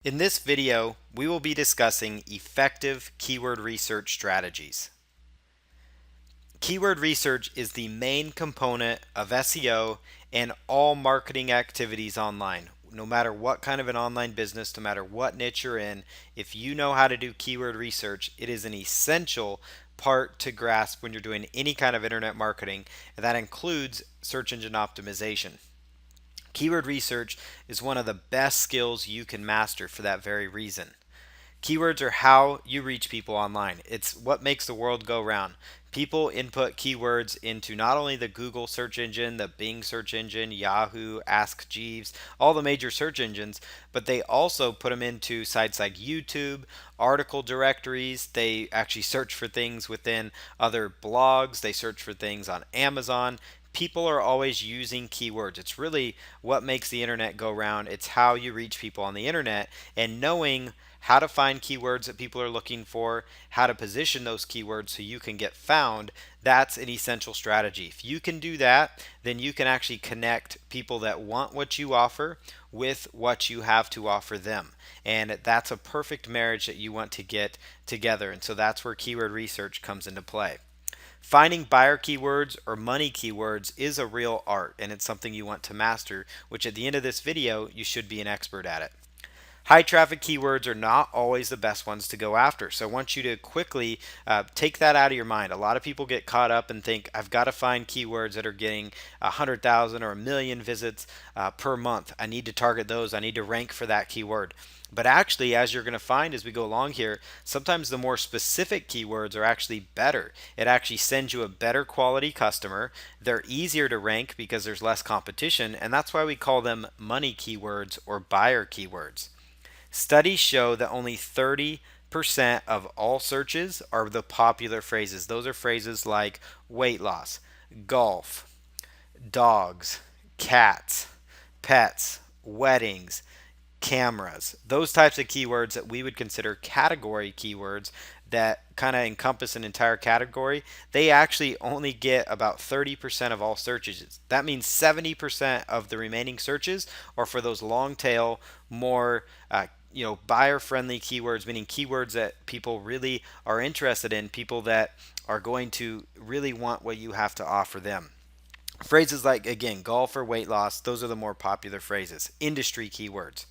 In this video, we will be discussing effective keyword research strategies. Keyword research is the main component of SEO and all marketing activities online. No matter what kind of an online business, no matter what niche you're in, if you know how to do keyword research, it is an essential part to grasp when you're doing any kind of internet marketing, and that includes search engine optimization. Keyword research is one of the best skills you can master for that very reason. Keywords are how you reach people online. It's what makes the world go round. People input keywords into not only the Google search engine, the Bing search engine, Yahoo, Ask Jeeves, all the major search engines, but they also put them into sites like YouTube, article directories. They actually search for things within other blogs. They search for things on Amazon. People are always using keywords. It's really what makes the internet go round. It's how you reach people on the internet, and knowing how to find keywords that people are looking for, how to position those keywords so you can get found, that's an essential strategy. If you can do that, then you can actually connect people that want what you offer with what you have to offer them. And that's a perfect marriage that you want to get together. And so that's where keyword research comes into play. Finding buyer keywords or money keywords is a real art, and it's something you want to master, which at the end of this video, you should be an expert at it. High traffic keywords are not always the best ones to go after. So I want you to quickly take that out of your mind. A lot of people get caught up and think, I've got to find keywords that are getting 100,000 or a million visits per month. I need to target those. I need to rank for that keyword. But actually, as you're going to find as we go along here, sometimes the more specific keywords are actually better. It actually sends you a better quality customer. They're easier to rank because there's less competition, and that's why we call them money keywords or buyer keywords. Studies show that only 30% of all searches are the popular phrases. Those are phrases like weight loss, golf, dogs, cats, pets, weddings, cameras. Those types of keywords that we would consider category keywords that kind of encompass an entire category, they actually only get about 30% of all searches. That means 70% of the remaining searches are for those long tail, more buyer friendly keywords, meaning keywords that people really are interested in, people that are going to really want what you have to offer them. Phrases like, again, golf or weight loss, those are the more popular phrases. Industry keywords.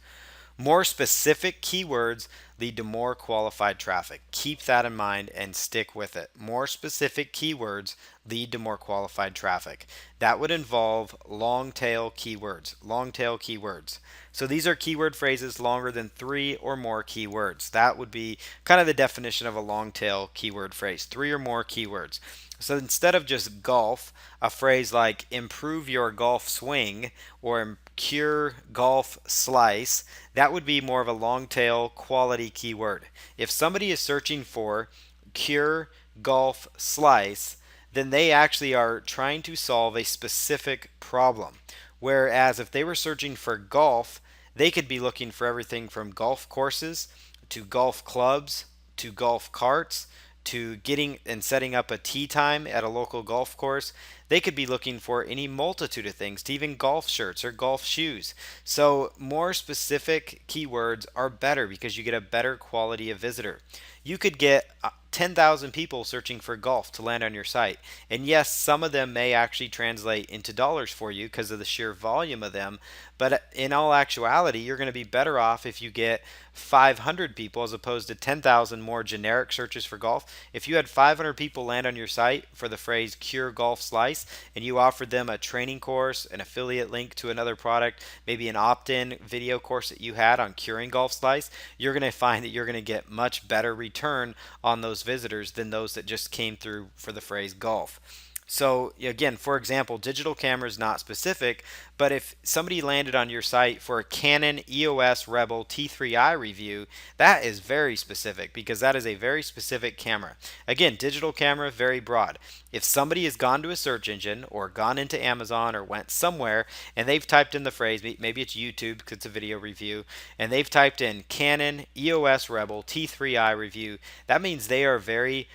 More specific keywords lead to more qualified traffic. Keep that in mind and stick with it. More specific keywords lead to more qualified traffic. That would involve long tail keywords. Long tail keywords. So these are keyword phrases longer than 3 or more keywords. That would be kind of the definition of a long tail keyword phrase. 3 or more keywords. So instead of just golf, a phrase like improve your golf swing or cure golf slice, that would be more of a long tail quality keyword. If somebody is searching for cure golf slice, then they actually are trying to solve a specific problem. Whereas if they were searching for golf, they could be looking for everything from golf courses to golf clubs to golf carts to getting and setting up a tee time at a local golf course. They could be looking for any multitude of things, to even golf shirts or golf shoes. So more specific keywords are better because you get a better quality of visitor. You could get 10,000 people searching for golf to land on your site. And yes, some of them may actually translate into dollars for you because of the sheer volume of them. But in all actuality, you're going to be better off if you get 500 people as opposed to 10,000 more generic searches for golf. If you had 500 people land on your site for the phrase cure golf slice and you offered them a training course, an affiliate link to another product, maybe an opt-in video course that you had on curing golf slice, you're going to find that you're going to get much better return on those visitors than those that just came through for the phrase golf. So again, for example, digital camera is not specific, but if somebody landed on your site for a Canon EOS Rebel T3i review, that is very specific because that is a very specific camera. Again, digital camera, very broad. If somebody has gone to a search engine or gone into Amazon or went somewhere and they've typed in the phrase, maybe it's YouTube because it's a video review, and they've typed in Canon EOS Rebel T3i review, that means they are very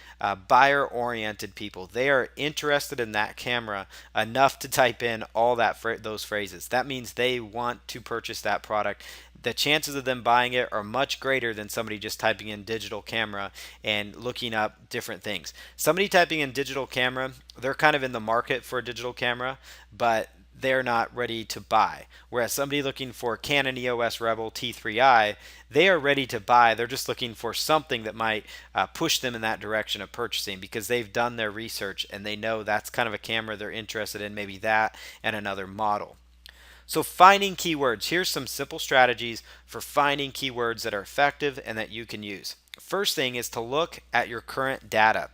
buyer oriented people. They are interested in that camera enough to type in all those phrases. That means they want to purchase that product. the chances of them buying it are much greater than somebody just typing in digital camera and looking up different things. Somebody typing in digital camera, they're kind of in the market for a digital camera, but they're not ready to buy. Whereas somebody looking for Canon EOS Rebel T3i, they are ready to buy. They're just looking for something that might push them in that direction of purchasing because they've done their research and they know that's kind of a camera they're interested in, maybe that and another model. So finding keywords, here's some simple strategies for finding keywords that are effective and that you can use. First thing is to look at your current data.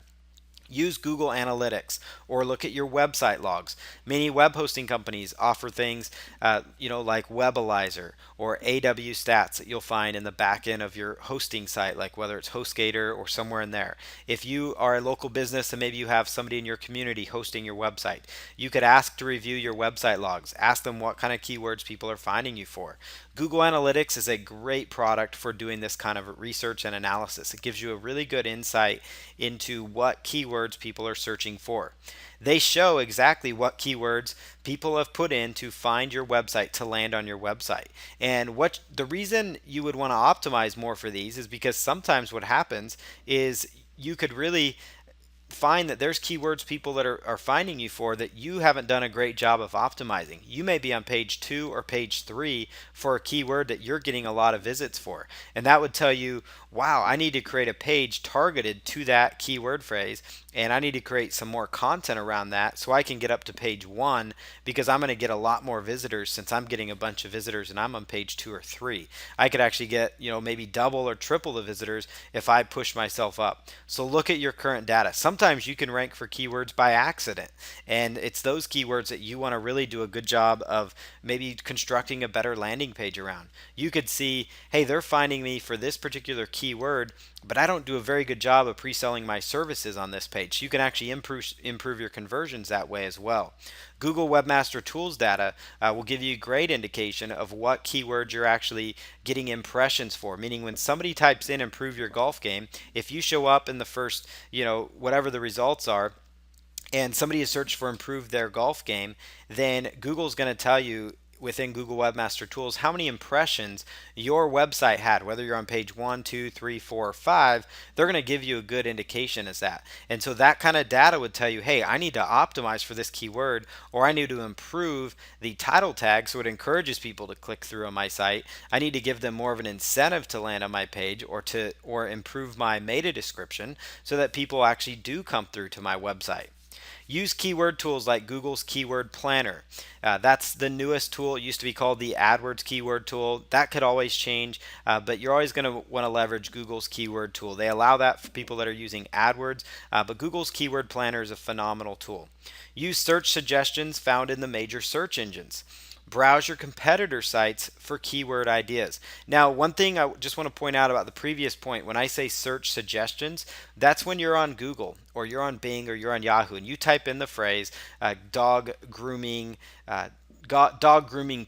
Use Google Analytics or look at your website logs. Many web hosting companies offer things, like Webalizer or AW Stats that you'll find in the back end of your hosting site, like whether it's HostGator or somewhere in there. If you are a local business and maybe you have somebody in your community hosting your website, you could ask to review your website logs. Ask them what kind of keywords people are finding you for. Google Analytics is a great product for doing this kind of research and analysis. It gives you a really good insight into what keywords people are searching for. They show exactly what keywords people have put in to find your website, to land on your website. And what the reason you would want to optimize more for these is because sometimes what happens is you could really find that there's keywords people that are finding you for that you haven't done a great job of optimizing. You may be on page 2 or page 3 for a keyword that you're getting a lot of visits for. And that would tell you, wow, I need to create a page targeted to that keyword phrase, and I need to create some more content around that so I can get up to page 1 because I'm going to get a lot more visitors since I'm getting a bunch of visitors and I'm on page 2 or 3. I could actually get, maybe double or triple the visitors if I push myself up. So look at your current data. Sometimes you can rank for keywords by accident, and it's those keywords that you want to really do a good job of maybe constructing a better landing page around. You could see, hey, they're finding me for this particular keyword, but I don't do a very good job of pre-selling my services on this page. So you can actually improve your conversions that way as well. Google Webmaster Tools data will give you a great indication of what keywords you're actually getting impressions for. Meaning when somebody types in improve your golf game, if you show up in the first, whatever the results are, and somebody has searched for improve their golf game, then Google's going to tell you within Google Webmaster Tools how many impressions your website had, whether you're on page 1, 2, 3, 4, or 5. They're going to give you a good indication as that. And so that kind of data would tell you, hey, I need to optimize for this keyword, or I need to improve the title tag so it encourages people to click through on my site. I need to give them more of an incentive to land on my page, or improve my meta description so that people actually do come through to my website. Use keyword tools like Google's Keyword Planner. That's the newest tool. It used to be called the AdWords Keyword Tool. That could always change, but you're always going to want to leverage Google's Keyword Tool. They allow that for people that are using AdWords, but Google's Keyword Planner is a phenomenal tool. Use search suggestions found in the major search engines. Browse your competitor sites for keyword ideas. Now, one thing I just want to point out about the previous point, when I say search suggestions, that's when you're on Google or you're on Bing or you're on Yahoo and you type in the phrase dog grooming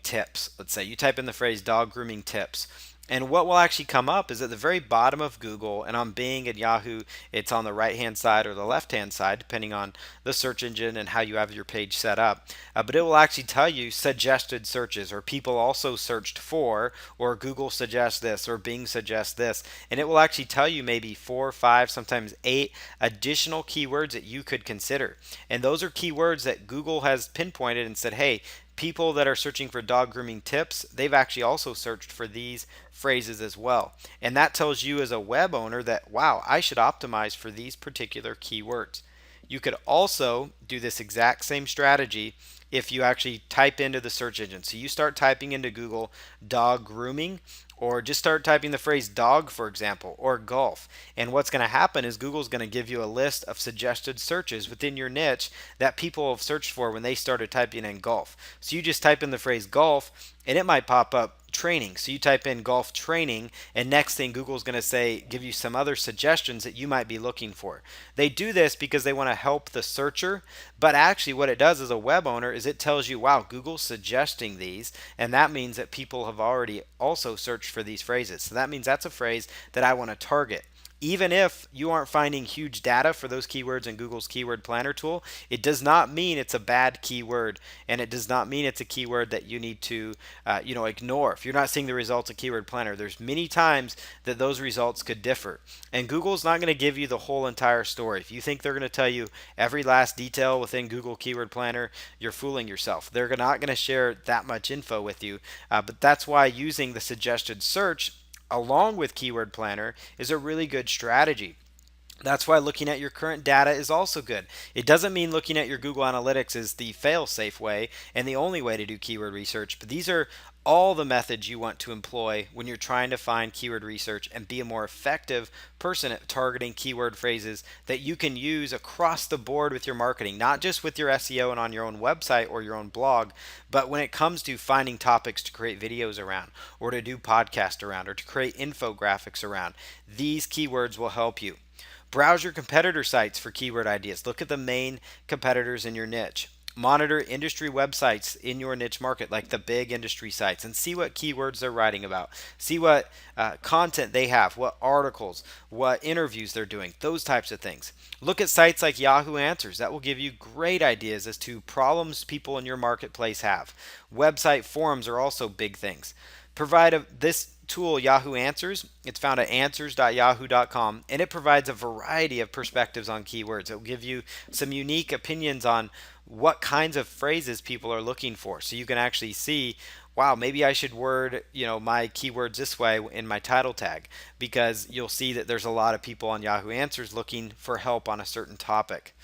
tips. Let's say you type in the phrase dog grooming tips. And what will actually come up is at the very bottom of Google, and on Bing and Yahoo, it's on the right-hand side or the left-hand side, depending on the search engine and how you have your page set up. But it will actually tell you suggested searches, or people also searched for, or Google suggests this, or Bing suggests this. And it will actually tell you maybe 4, 5, sometimes 8 additional keywords that you could consider. And those are keywords that Google has pinpointed and said, hey, people that are searching for dog grooming tips, they've actually also searched for these phrases as well. And that tells you as a web owner that, wow, I should optimize for these particular keywords. You could also do this exact same strategy if you actually type into the search engine. So you start typing into Google dog grooming, or just start typing the phrase dog, for example, or golf. And what's going to happen is Google's going to give you a list of suggested searches within your niche that people have searched for when they started typing in golf. So you just type in the phrase golf, and it might pop up training. So you type in golf training, and next thing Google's going to say, give you some other suggestions that you might be looking for. They do this because they want to help the searcher, but actually what it does as a web owner is it tells you, wow, Google's suggesting these, and that means that people have already also searched for these phrases. So that means that's a phrase that I want to target. Even if you aren't finding huge data for those keywords in Google's Keyword Planner tool, it does not mean it's a bad keyword, and it does not mean it's a keyword that you need to, ignore. If you're not seeing the results of Keyword Planner, there's many times that those results could differ, and Google's not going to give you the whole entire story. If you think they're going to tell you every last detail within Google Keyword Planner, you're fooling yourself. They're not going to share that much info with you, but that's why using the suggested search along with Keyword Planner is a really good strategy. That's why looking at your current data is also good. It doesn't mean looking at your Google Analytics is the fail safe way and the only way to do keyword research, but these are all the methods you want to employ when you're trying to find keyword research and be a more effective person at targeting keyword phrases that you can use across the board with your marketing, not just with your SEO and on your own website or your own blog, but when it comes to finding topics to create videos around or to do podcasts around or to create infographics around. These keywords will help you. Browse your competitor sites for keyword ideas. Look at the main competitors in your niche. Monitor industry websites in your niche market, like the big industry sites, and see what keywords they're writing about. See what content they have, what articles, what interviews they're doing, those types of things. Look at sites like Yahoo Answers. That will give you great ideas as to problems people in your marketplace have. Website forums are also big things. This tool, Yahoo Answers. It's found at answers.yahoo.com, and it provides a variety of perspectives on keywords. It will give you some unique opinions on what kinds of phrases people are looking for. So you can actually see, wow, maybe I should word, my keywords this way in my title tag, because you'll see that there's a lot of people on Yahoo Answers looking for help on a certain topic.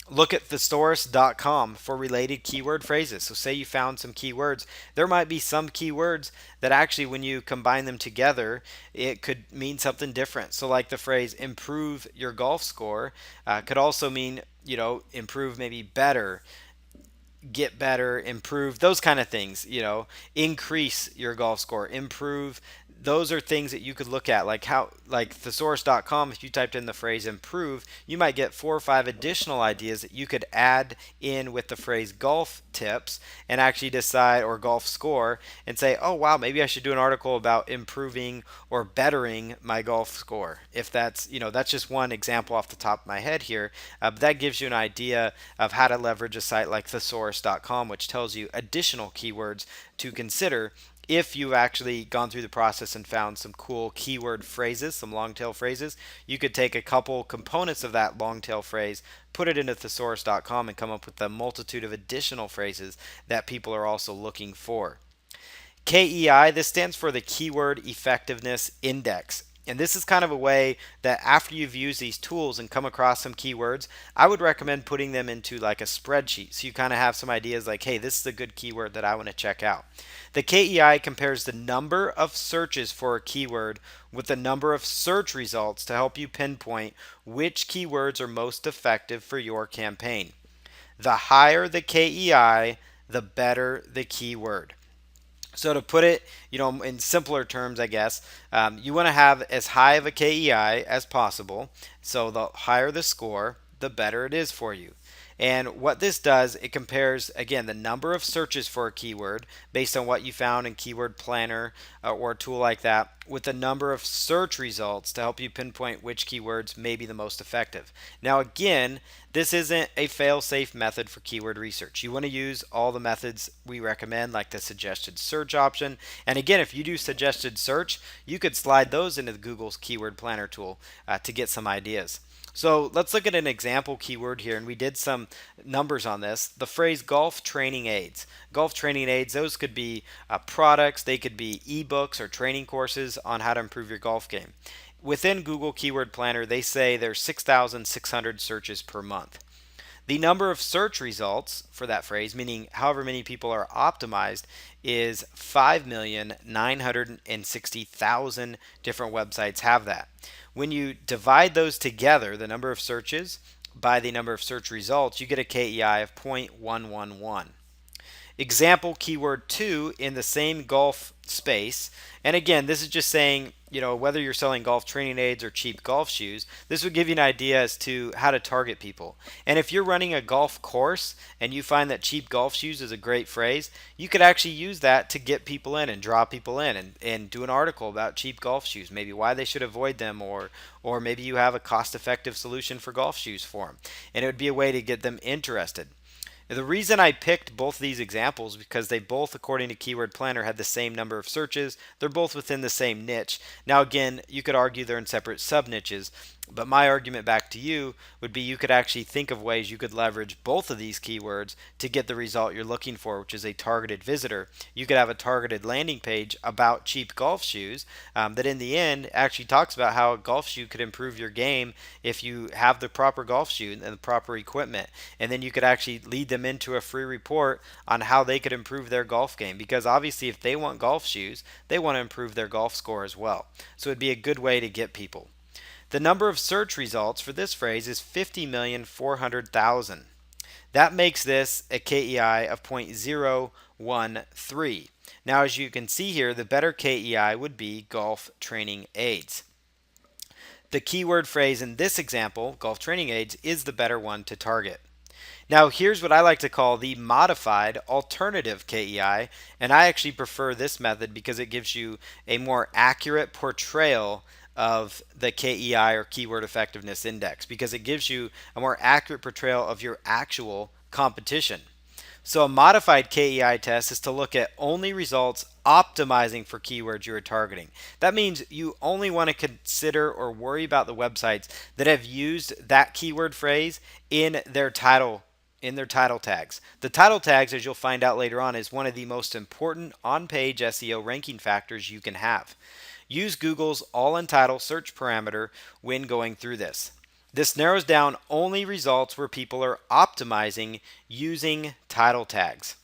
Look at thesaurus.com for related keyword phrases. So say you found some keywords. There might be some keywords that actually, when you combine them together, it could mean something different. So like the phrase improve your golf score could also mean, improve, maybe better, get better, improve, those kind of things, increase your golf score, improve. Those are things that you could look at, like thesaurus.com. If you typed in the phrase improve, you might get 4 or 5 additional ideas that you could add in with the phrase golf tips and actually decide, or golf score, and say, oh wow, maybe I should do an article about improving or bettering my golf score. If that's just one example off the top of my head here, but that gives you an idea of how to leverage a site like thesaurus.com, which tells you additional keywords to consider if you've actually gone through the process and found some cool keyword phrases, some long tail phrases. You could take a couple components of that long tail phrase, put it into thesaurus.com, and come up with a multitude of additional phrases that people are also looking for. KEI, this stands for the Keyword Effectiveness Index. And this is kind of a way that after you've used these tools and come across some keywords, I would recommend putting them into like a spreadsheet. So you kind of have some ideas like, hey, this is a good keyword that I want to check out. The KEI compares the number of searches for a keyword with the number of search results to help you pinpoint which keywords are most effective for your campaign. The higher the KEI, the better the keyword. So to put it, in simpler terms, I guess, you want to have as high of a KEI as possible. So the higher the score, the better it is for you. And what this does, it compares, again, the number of searches for a keyword based on what you found in Keyword Planner or a tool like that, with the number of search results to help you pinpoint which keywords may be the most effective. Now, again, this isn't a fail-safe method for keyword research. You want to use all the methods we recommend, like the suggested search option. And again, if you do suggested search, you could slide those into Google's Keyword Planner tool to get some ideas. So let's look at an example keyword here, and we did some numbers on this. The phrase golf training aids. Golf training aids, those could be products, they could be ebooks or training courses on how to improve your golf game. Within Google Keyword Planner, they say there's 6,600 searches per month. The number of search results for that phrase, meaning however many people are optimized, is 5,960,000 different websites have that. When you divide those together, the number of searches by the number of search results, you get a KEI of 0.111. Example keyword 2 in the same golf space, and again, this is just saying whether you're selling golf training aids or cheap golf shoes, this would give you an idea as to how to target people. And if you're running a golf course and you find that cheap golf shoes is a great phrase, you could actually use that to get people in and draw people in, and do an article about cheap golf shoes, maybe why they should avoid them, or maybe you have a cost-effective solution for golf shoes for them. And it would be a way to get them interested. The reason I picked both of these examples because they both, according to Keyword Planner, had the same number of searches. They're both within the same niche. Now, again, you could argue they're in separate sub niches, but my argument back to you would be you could actually think of ways you could leverage both of these keywords to get the result you're looking for, which is a targeted visitor. You could have a targeted landing page about cheap golf shoes that in the end actually talks about how a golf shoe could improve your game if you have the proper golf shoe and the proper equipment. And then you could actually lead them into a free report on how they could improve their golf game, because obviously if they want golf shoes, they want to improve their golf score as well. So it'd be a good way to get people. The number of search results for this phrase is 50,400,000. That makes this a KEI of 0.013. Now, as you can see here, the better KEI would be golf training aids. The keyword phrase in this example, golf training aids, is the better one to target. Now, here's what I like to call the modified alternative KEI, and I actually prefer this method because it gives you a more accurate portrayal of the KEI, or Keyword Effectiveness Index, because it gives you a more accurate portrayal of your actual competition. So a modified KEI test is to look at only results optimizing for keywords you are targeting. That means you only want to consider or worry about the websites that have used that keyword phrase in their title tags. The title tags, as you'll find out later on, is one of the most important on-page SEO ranking factors you can have. Use Google's all-in-title search parameter when going through this. This narrows down only results where people are optimizing using title tags.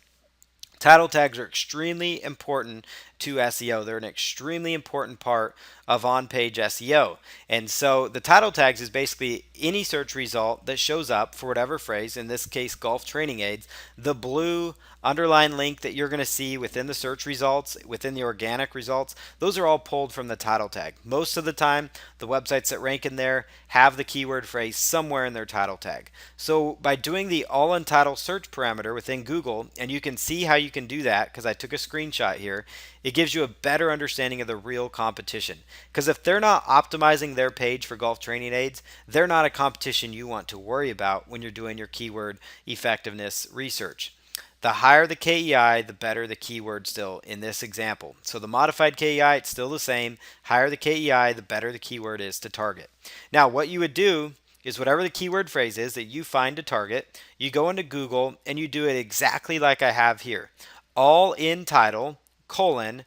Title tags are extremely important to SEO. They're an extremely important part of on-page SEO. And so the title tags is basically any search result that shows up for whatever phrase, in this case golf training aids. The blue underline link that you're going to see within the search results, within the organic results, those are all pulled from the title tag. Most of the time, the websites that rank in there have the keyword phrase somewhere in their title tag. So by doing the all-in-title search parameter within Google, and you can see how you can do that because I took a screenshot here, it gives you a better understanding of the real competition. Because if they're not optimizing their page for golf training aids, they're not a competition you want to worry about when you're doing your keyword effectiveness research. The higher the KEI, the better the keyword still in this example. So the modified KEI, it's still the same. Higher the KEI, the better the keyword is to target. Now, what you would do is whatever the keyword phrase is that you find to target, you go into Google and you do it exactly like I have here. All in title, colon,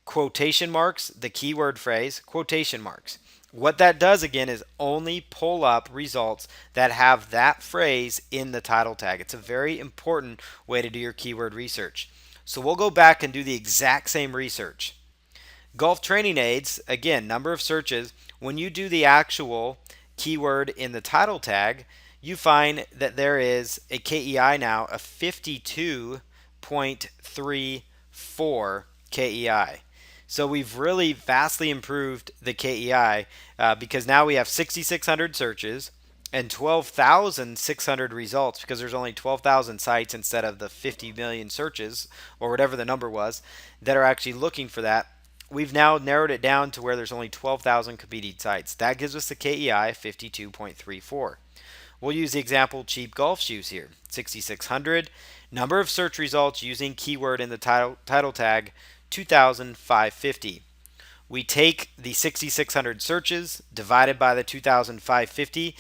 quotation marks, the keyword phrase, quotation marks. What that does again is only pull up results that have that phrase in the title tag. It's a very important way to do your keyword research. So we'll go back and do the exact same research. Golf training aids, again, number of searches. When you do the actual keyword in the title tag, you find that there is a KEI now of 52.34 KEI. So we've really vastly improved the KEI because now we have 6,600 searches and 12,600 results, because there's only 12,000 sites instead of the 50 million searches or whatever the number was that are actually looking for that. We've now narrowed it down to where there's only 12,000 competing sites. That gives us the KEI 52.34. We'll use the example cheap golf shoes here. 6,600. Number of search results using keyword in the title tag, 2,550. We take the 6,600 searches divided by the 2,550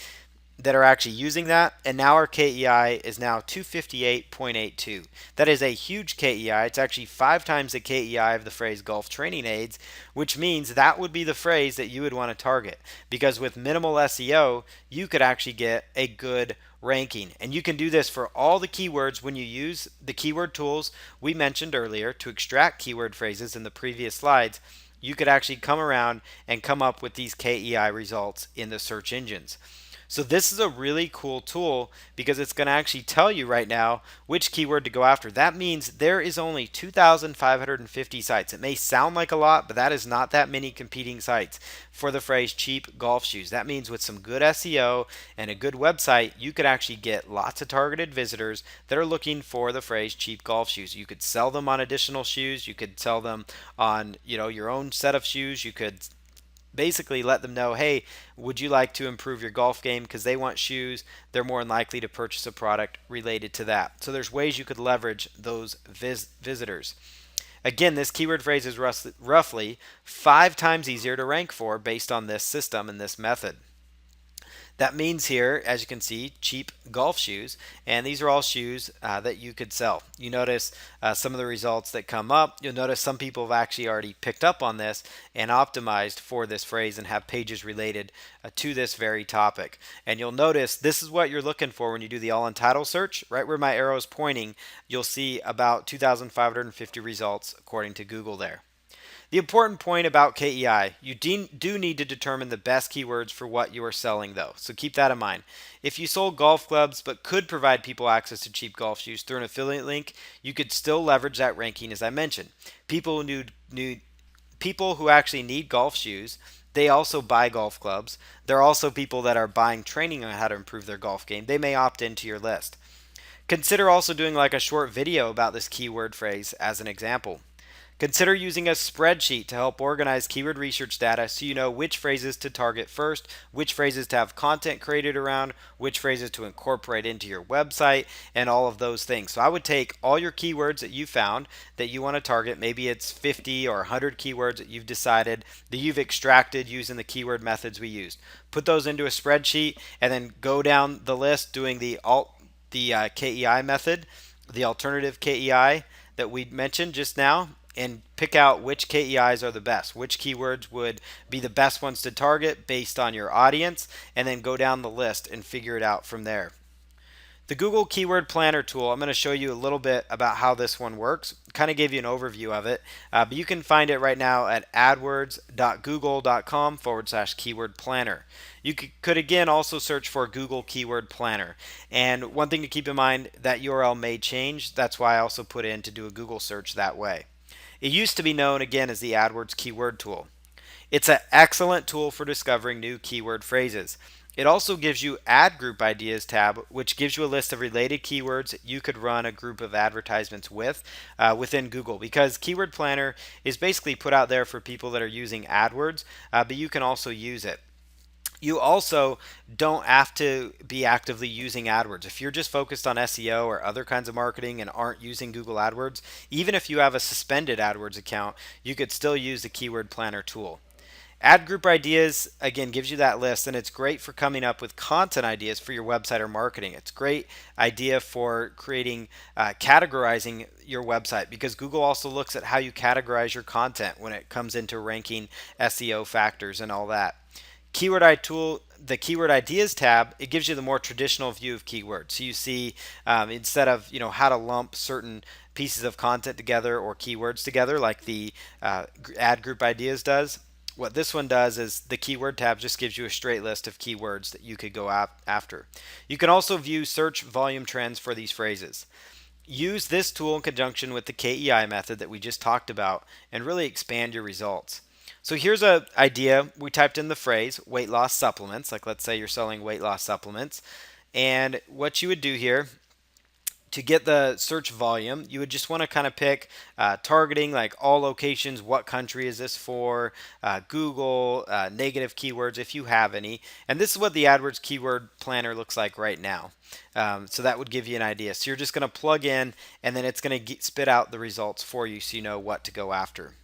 that are actually using that, and now our KEI is now 258.82. That is a huge KEI. It's actually 5 times the KEI of the phrase golf training aids, which means that would be the phrase that you would want to target, because with minimal SEO, you could actually get a good ranking. And you can do this for all the keywords when you use the keyword tools we mentioned earlier to extract keyword phrases in the previous slides. You could actually come around and come up with these KEI results in the search engines. So this is a really cool tool because it's going to actually tell you right now which keyword to go after. That means there is only 2,550 sites. It may sound like a lot, but that is not that many competing sites for the phrase cheap golf shoes. That means with some good SEO and a good website, you could actually get lots of targeted visitors that are looking for the phrase cheap golf shoes. You could sell them on additional shoes. You could sell them on, your own set of shoes. You could basically let them know, hey, would you like to improve your golf game? Because they want shoes, they're more than likely to purchase a product related to that. So there's ways you could leverage those visitors. Again, this keyword phrase is roughly 5 times easier to rank for based on this system and this method. That means here, as you can see, cheap golf shoes, and these are all shoes that you could sell. You notice some of the results that come up. You'll notice some people have actually already picked up on this and optimized for this phrase and have pages related to this very topic. And you'll notice this is what you're looking for when you do the all in title search. Right where my arrow is pointing, you'll see about 2,550 results according to Google there. The important point about KEI, you do need to determine the best keywords for what you are selling though, so keep that in mind. If you sold golf clubs but could provide people access to cheap golf shoes through an affiliate link, you could still leverage that ranking as I mentioned. People who actually need golf shoes, they also buy golf clubs. There are also people that are buying training on how to improve their golf game. They may opt into your list. Consider also doing like a short video about this keyword phrase as an example. Consider using a spreadsheet to help organize keyword research data so you know which phrases to target first, which phrases to have content created around, which phrases to incorporate into your website, and all of those things. So I would take all your keywords that you found that you want to target, maybe it's 50 or 100 keywords that you've decided that you've extracted using the keyword methods we used. Put those into a spreadsheet and then go down the list doing the KEI method, the alternative KEI that we mentioned just now, and pick out which KEIs are the best, which keywords would be the best ones to target based on your audience, and then go down the list and figure it out from there. The Google Keyword Planner tool, I'm going to show you a little bit about how this one works. Kind of gave you an overview of it, but you can find it right now at adwords.google.com/keyword planner. You could again also search for Google Keyword Planner. And one thing to keep in mind, that URL may change. That's why I also put in to do a Google search that way. It used to be known again as the AdWords Keyword Tool. It's an excellent tool for discovering new keyword phrases. It also gives you Ad Group Ideas tab, which gives you a list of related keywords you could run a group of advertisements with within Google, because Keyword Planner is basically put out there for people that are using AdWords, but you can also use it. You also don't have to be actively using AdWords. If you're just focused on SEO or other kinds of marketing and aren't using Google AdWords, even if you have a suspended AdWords account, you could still use the Keyword Planner tool. Ad Group Ideas, again, gives you that list, and it's great for coming up with content ideas for your website or marketing. It's a great idea for creating, categorizing your website, because Google also looks at how you categorize your content when it comes into ranking SEO factors and all that. The Keyword Ideas tab, it gives you the more traditional view of keywords. So you see, instead of how to lump certain pieces of content together or keywords together, like the Ad Group Ideas does, what this one does is the Keyword tab just gives you a straight list of keywords that you could go after. You can also view search volume trends for these phrases. Use this tool in conjunction with the KEI method that we just talked about and really expand your results. So here's an idea. We typed in the phrase weight loss supplements, like let's say you're selling weight loss supplements. And what you would do here to get the search volume, you would just want to kind of pick targeting like all locations. What country is this for? Google, negative keywords if you have any. And this is what the AdWords Keyword Planner looks like right now. So that would give you an idea. So you're just going to plug in, and then it's going to spit out the results for you so you know what to go after.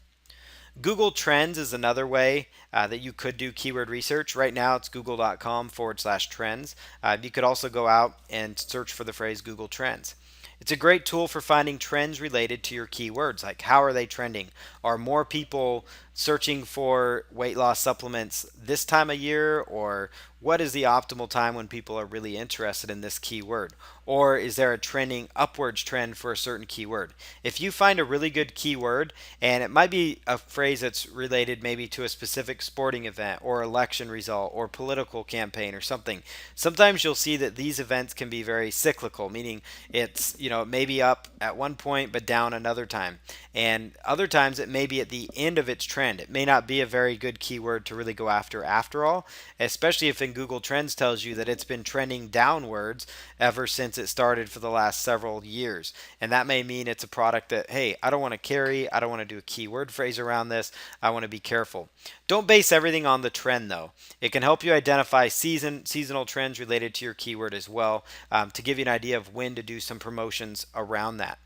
Google Trends is another way that you could do keyword research. Right now it's google.com/trends. You could also go out and search for the phrase Google Trends. It's a great tool for finding trends related to your keywords, like how are they trending? Are more people searching for weight loss supplements this time of year, or what is the optimal time when people are really interested in this keyword? Or is there a trending upwards trend for a certain keyword? If you find a really good keyword, and it might be a phrase that's related maybe to a specific sporting event or election result or political campaign or something, sometimes you'll see that these events can be very cyclical, meaning it's, maybe up at one point but down another time. And other times it may be at the end of its trend. It may not be a very good keyword to really go after all, especially if in Google Trends tells you that it's been trending downwards ever since it started for the last several years. And that may mean it's a product that, hey, I don't want to carry, I don't want to do a keyword phrase around this, I want to be careful. Don't base everything on the trend though. It can help you identify seasonal trends related to your keyword as well, to give you an idea of when to do some promotions around that.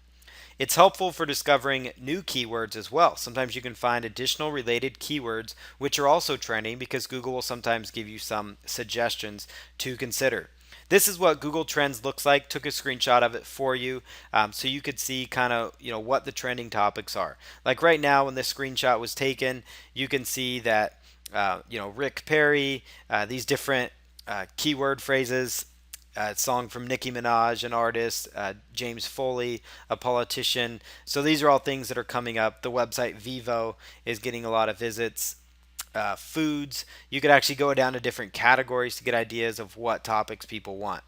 It's helpful for discovering new keywords as well. Sometimes you can find additional related keywords which are also trending, because Google will sometimes give you some suggestions to consider. This is what Google Trends looks like. Took a screenshot of it for you, so you could see kind of what the trending topics are. Like right now, when this screenshot was taken, you can see that Rick Perry, these different keyword phrases. Song from Nicki Minaj, an artist, James Foley, a politician. So these are all things that are coming up. The website Vivo is getting a lot of visits. Foods, you could actually go down to different categories to get ideas of what topics people want.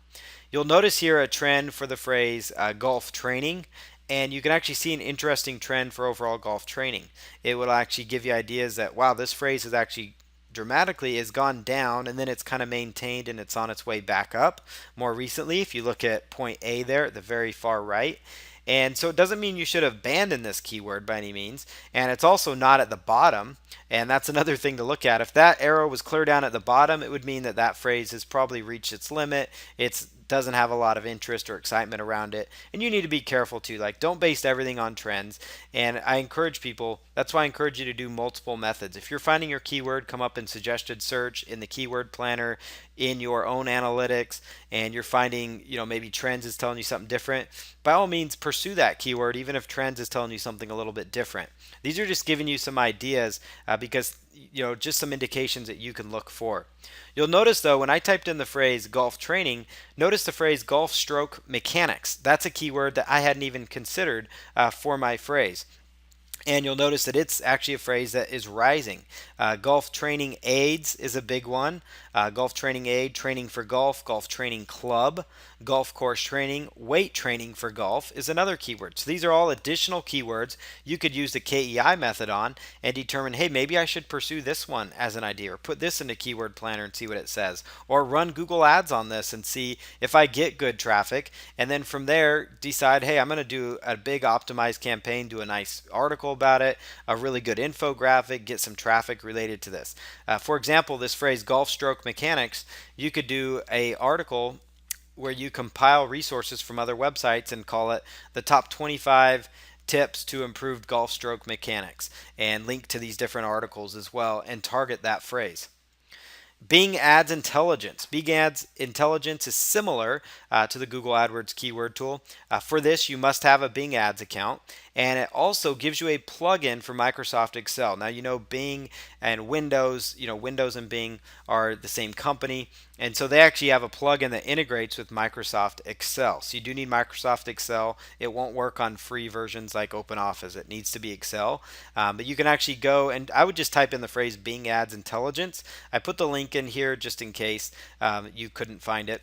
You'll notice here a trend for the phrase golf training, and you can actually see an interesting trend for overall golf training. It will actually give you ideas that, wow, this phrase is actually dramatically has gone down, and then it's kind of maintained and it's on its way back up more recently. If you look at point A there at the very far right, and so it doesn't mean you should abandon this keyword by any means. And it's also not at the bottom. And that's another thing to look at. If that arrow was clear down at the bottom, it would mean that that phrase has probably reached its limit. It doesn't have a lot of interest or excitement around it. And you need to be careful too. Like, don't base everything on trends. And I encourage people, that's why I encourage you to do multiple methods. If you're finding your keyword come up in suggested search, in the keyword planner, in your own analytics, and you're finding, maybe trends is telling you something different, by all means pursue that keyword, even if trends is telling you something a little bit different. These are just giving you some ideas, because just some indications that you can look for. You'll notice though, when I typed in the phrase golf training, notice the phrase golf stroke mechanics. That's a keyword that I hadn't even considered for my phrase. And you'll notice that it's actually a phrase that is rising. Golf training aids is a big one. Golf training aid, training for golf, golf training club, golf course training, weight training for golf is another keyword. So these are all additional keywords you could use the KEI method on and determine, hey, maybe I should pursue this one as an idea, or put this into Keyword Planner and see what it says, or run Google Ads on this and see if I get good traffic. And then from there, decide, hey, I'm going to do a big optimized campaign, do a nice article about it, a really good infographic, get some traffic related to this. For example, this phrase golf stroke mechanics, you could do a article where you compile resources from other websites and call it the top 25 tips to improved golf stroke mechanics, and link to these different articles as well and target that phrase. Bing Ads Intelligence. Bing Ads Intelligence is similar to the Google AdWords keyword tool. For this, you must have a Bing Ads account, and it also gives you a plugin for Microsoft Excel. Now, Bing and Windows, Windows and Bing are the same company, and so they actually have a plugin that integrates with Microsoft Excel. So you do need Microsoft Excel. It won't work on free versions like OpenOffice. It needs to be Excel. But you can actually go, and I would just type in the phrase Bing Ads Intelligence. I put the link in here just in case you couldn't find it.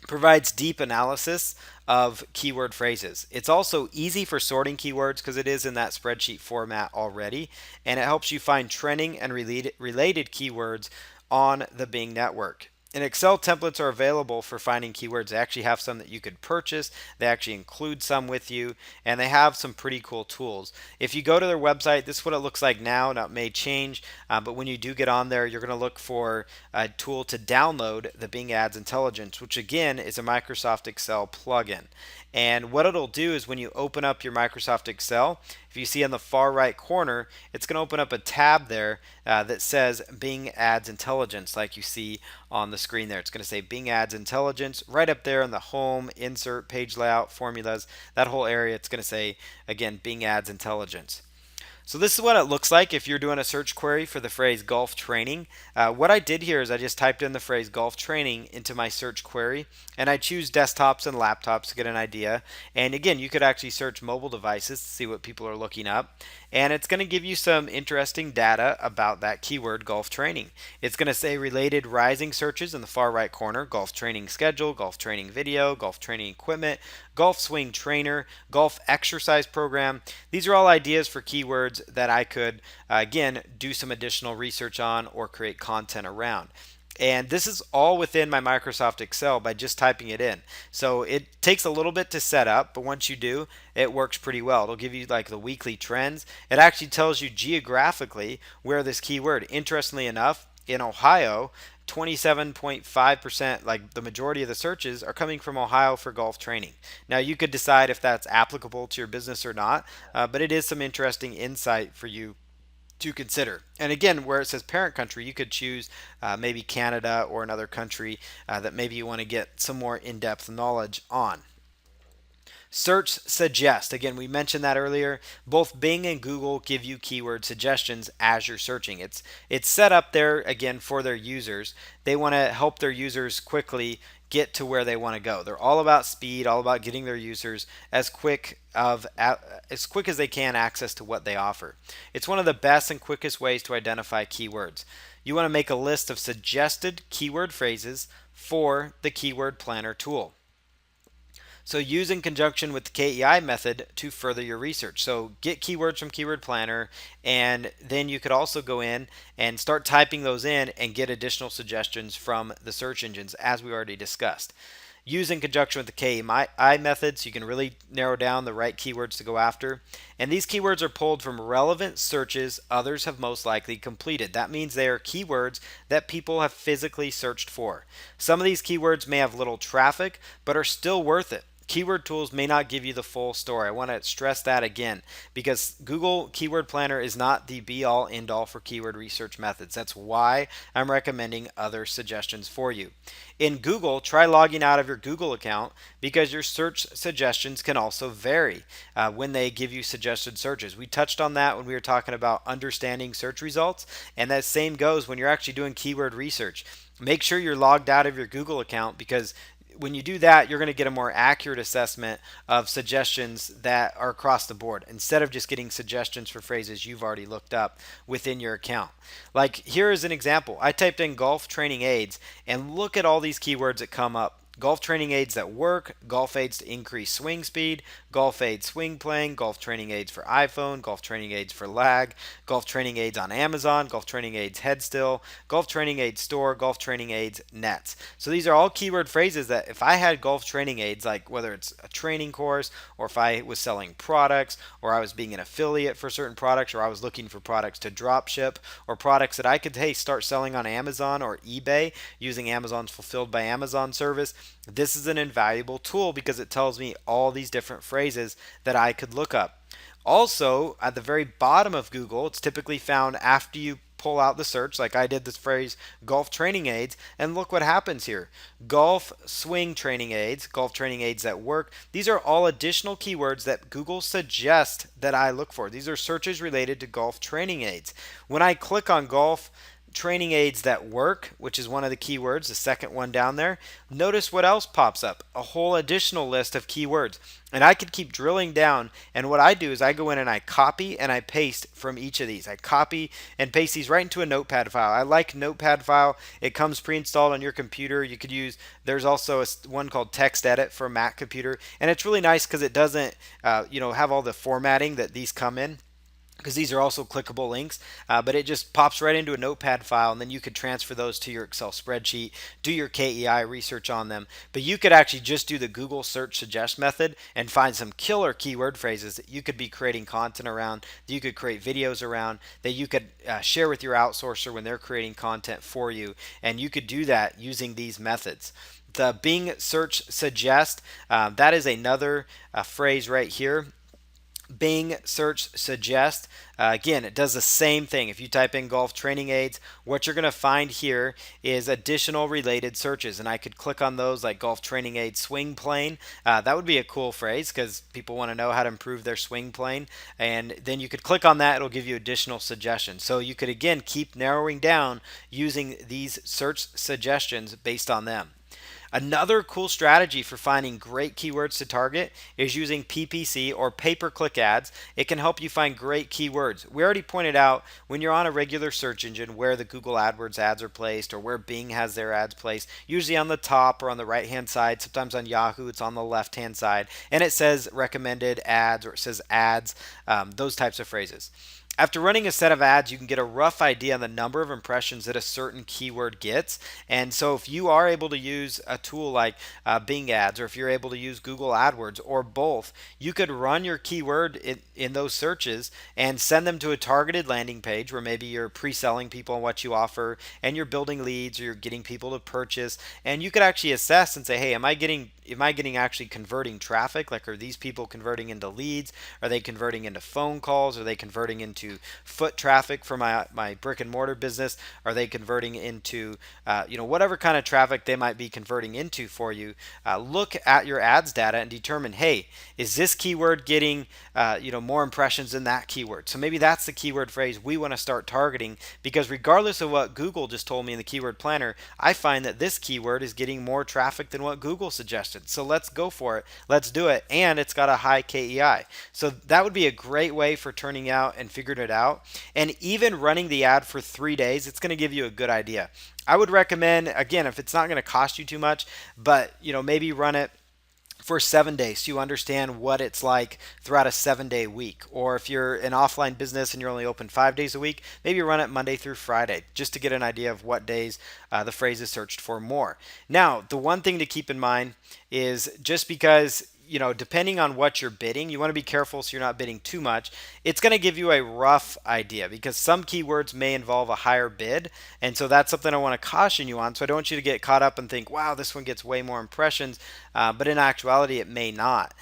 Provides deep analysis of keyword phrases. It's also easy for sorting keywords because it is in that spreadsheet format already, and it helps you find trending and related keywords on the Bing network. And Excel templates are available for finding keywords. They actually have some that you could purchase. They actually include some with you, and they have some pretty cool tools. If you go to their website, this is what it looks like now. Now it may change, but when you do get on there, you're going to look for a tool to download the Bing Ads Intelligence, which again is a Microsoft Excel plugin. And what it'll do is when you open up your Microsoft Excel, if you see on the far right corner, it's going to open up a tab there that says Bing Ads Intelligence, like you see on the screen there. It's going to say Bing Ads Intelligence right up there in the home, insert, page layout, formulas, that whole area. It's going to say, again, Bing Ads Intelligence. So this is what it looks like if you're doing a search query for the phrase golf training. What I did here is I just typed in the phrase golf training into my search query, and I choose desktops and laptops to get an idea. And again, you could actually search mobile devices to see what people are looking up. And it's going to give you some interesting data about that keyword golf training. It's going to say related rising searches in the far right corner: golf training schedule, golf training video, golf training equipment, golf swing trainer, golf exercise program. These are all ideas for keywords that I could, again, do some additional research on or create content around. And this is all within my Microsoft Excel by just typing it in. So it takes a little bit to set up, but once you do, it works pretty well. It'll give you like the weekly trends. It actually tells you geographically where this keyword. Interestingly enough, in Ohio, 27.5%, like the majority of the searches, are coming from Ohio for golf training. Now, you could decide if that's applicable to your business or not, but it is some interesting insight for you to consider. And again, where it says parent country, you could choose maybe Canada or another country that maybe you want to get some more in depth knowledge on. Search Suggest. Again, we mentioned that earlier. Both Bing and Google give you keyword suggestions as you're searching. It's set up there again for their users. They want to help their users quickly get to where they want to go. They're all about speed, all about getting their users as quick as they can access to what they offer. It's one of the best and quickest ways to identify keywords. You want to make a list of suggested keyword phrases for the Keyword Planner tool. So use in conjunction with the KEI method to further your research. So get keywords from Keyword Planner, and then you could also go in and start typing those in and get additional suggestions from the search engines, as we already discussed. Use in conjunction with the KEI method so you can really narrow down the right keywords to go after. And these keywords are pulled from relevant searches others have most likely completed. That means they are keywords that people have physically searched for. Some of these keywords may have little traffic, but are still worth it. Keyword tools may not give you the full story. I want to stress that again because Google Keyword Planner is not the be all end all for keyword research methods. That's why I'm recommending other suggestions for you. In Google, try logging out of your Google account because your search suggestions can also vary when they give you suggested searches. We touched on that when we were talking about understanding search results, and that same goes when you're actually doing keyword research. Make sure you're logged out of your Google account because when you do that, you're going to get a more accurate assessment of suggestions that are across the board instead of just getting suggestions for phrases you've already looked up within your account. Like here is an example. I typed in golf training aids and look at all these keywords that come up. Golf training aids that work, golf aids to increase swing speed, golf aids swing playing, golf training aids for iPhone, golf training aids for lag, golf training aids on Amazon, golf training aids head still, golf training aids store, golf training aids nets. So these are all keyword phrases that if I had golf training aids, like whether it's a training course or if I was selling products or I was being an affiliate for certain products or I was looking for products to drop ship or products that I could start selling on Amazon or eBay using Amazon's Fulfilled by Amazon service, this is an invaluable tool because it tells me all these different phrases that I could look up. Also, at the very bottom of Google, it's typically found after you pull out the search, like I did this phrase golf training aids, and look what happens here. Golf swing training aids, golf training aids that work. These are all additional keywords that Google suggests that I look for. These are searches related to golf training aids. When I click on golf training aids that work, which is one of the keywords, the second one down there, notice what else pops up. A whole additional list of keywords. And I could keep drilling down, and what I do is I go in and I copy and I paste from each of these. I copy and paste these right into a notepad file. I like notepad file. It comes pre-installed on your computer. You could use, there's also one called TextEdit for a Mac computer, and it's really nice because it doesn't have all the formatting that these come in, because these are also clickable links, but it just pops right into a notepad file, and then you could transfer those to your Excel spreadsheet, do your KEI research on them. But you could actually just do the Google search suggest method and find some killer keyword phrases that you could be creating content around, that you could create videos around, that you could share with your outsourcer when they're creating content for you, and you could do that using these methods. The Bing search suggest, that is another phrase right here. Bing search suggest. Again, it does the same thing. If you type in golf training aids, what you're going to find here is additional related searches. And I could click on those like golf training aid swing plane. That would be a cool phrase because people want to know how to improve their swing plane. And then you could click on that. It'll give you additional suggestions. So you could, again, keep narrowing down using these search suggestions based on them. Another cool strategy for finding great keywords to target is using PPC or pay-per-click ads. It can help you find great keywords. We already pointed out when you're on a regular search engine where the Google AdWords ads are placed or where Bing has their ads placed, usually on the top or on the right-hand side. Sometimes on Yahoo it's on the left-hand side, and it says recommended ads or it says ads, those types of phrases. After running a set of ads, you can get a rough idea on the number of impressions that a certain keyword gets. And so, if you are able to use a tool like Bing Ads, or if you're able to use Google AdWords, or both, you could run your keyword in those searches and send them to a targeted landing page where maybe you're pre-selling people on what you offer and you're building leads or you're getting people to purchase. And you could actually assess and say, hey, am I getting actually converting traffic? Like, are these people converting into leads? Are they converting into phone calls? Are they converting into foot traffic for my brick and mortar business? Are they converting into whatever kind of traffic they might be converting into for you? Look at your ads data and determine, hey, is this keyword getting more impressions than that keyword? So maybe that's the keyword phrase we want to start targeting, because regardless of what Google just told me in the keyword planner, I find that this keyword is getting more traffic than what Google suggested. So let's go for it. Let's do it. And it's got a high KEI. So that would be a great way for turning out and figuring it out. And even running the ad for 3 days, it's going to give you a good idea. I would recommend, again, if it's not going to cost you too much, but maybe run it for 7 days so you understand what it's like throughout a 7-day week. Or if you're an offline business and you're only open 5 days a week, maybe run it Monday through Friday just to get an idea of what days the phrase is searched for more. Now, the one thing to keep in mind is just because depending on what you're bidding, you want to be careful so you're not bidding too much. It's going to give you a rough idea because some keywords may involve a higher bid. And so that's something I want to caution you on. So I don't want you to get caught up and think, wow, this one gets way more impressions. But in actuality, it may not,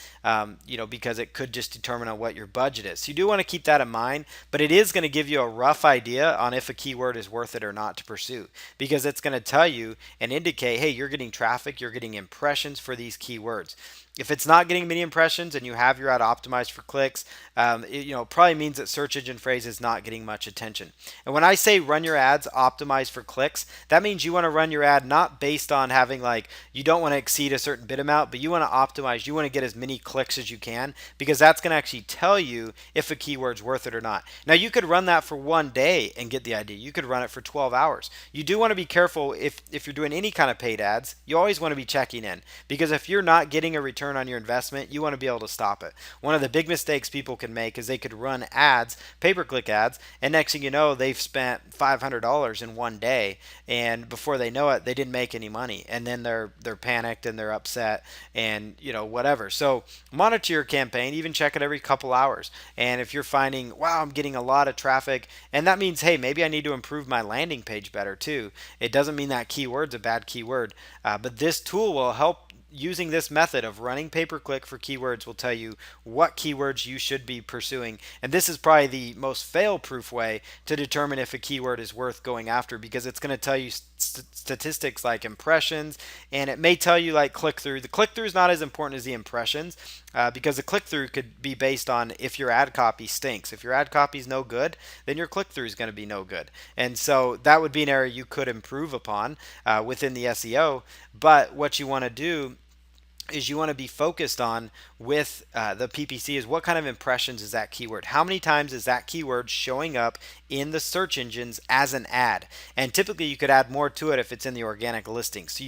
because it could just determine on what your budget is. So you do want to keep that in mind, but it is going to give you a rough idea on if a keyword is worth it or not to pursue, because it's going to tell you and indicate, hey, you're getting traffic, you're getting impressions for these keywords. If it's not getting many impressions and you have your ad optimized for clicks, it probably means that search engine phrase is not getting much attention. And when I say run your ads optimized for clicks, that means you want to run your ad not based on having you don't want to exceed a certain bid amount, but you want to optimize, you want to get as many clicks as you can, because that's going to actually tell you if a keyword's worth it or not. Now, you could run that for 1 day and get the idea. You could run it for 12 hours. You do want to be careful if you're doing any kind of paid ads. You always want to be checking in, because if you're not getting a return on your investment, you want to be able to stop it. One of the big mistakes people can make is they could run ads, pay-per-click ads, and next thing you know, they've spent $500 in 1 day, and before they know it, they didn't make any money, and then they're panicked and they're upset and whatever. So monitor your campaign, even check it every couple hours. And if you're finding, wow, I'm getting a lot of traffic, and that means, hey, maybe I need to improve my landing page better too. It doesn't mean that keyword's a bad keyword, but this tool will help. Using this method of running pay-per-click for keywords will tell you what keywords you should be pursuing. And this is probably the most fail-proof way to determine if a keyword is worth going after, because it's going to tell you statistics like impressions, and it may tell you like click-through. The click-through is not as important as the impressions, because the click-through could be based on if your ad copy stinks. If your ad copy is no good, then your click-through is going to be no good. And so that would be an area you could improve upon within the SEO. But what you want to do is you want to be focused on with the PPC is what kind of impressions is that keyword? How many times is that keyword showing up in the search engines as an ad? And typically you could add more to it if it's in the organic listing. So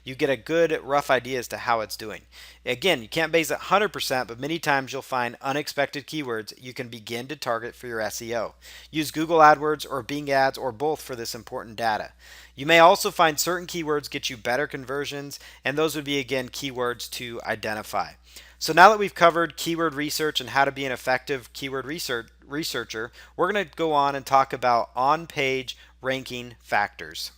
you get a good rough idea as to how it's doing. Again, you can't base it 100%, but many times you'll find unexpected keywords you can begin to target for your SEO. Use Google AdWords or Bing Ads or both for this important data. You may also find certain keywords get you better conversions, and those would be, again, keywords to identify. So now that we've covered keyword research and how to be an effective keyword researcher, we're going to go on and talk about on-page ranking factors.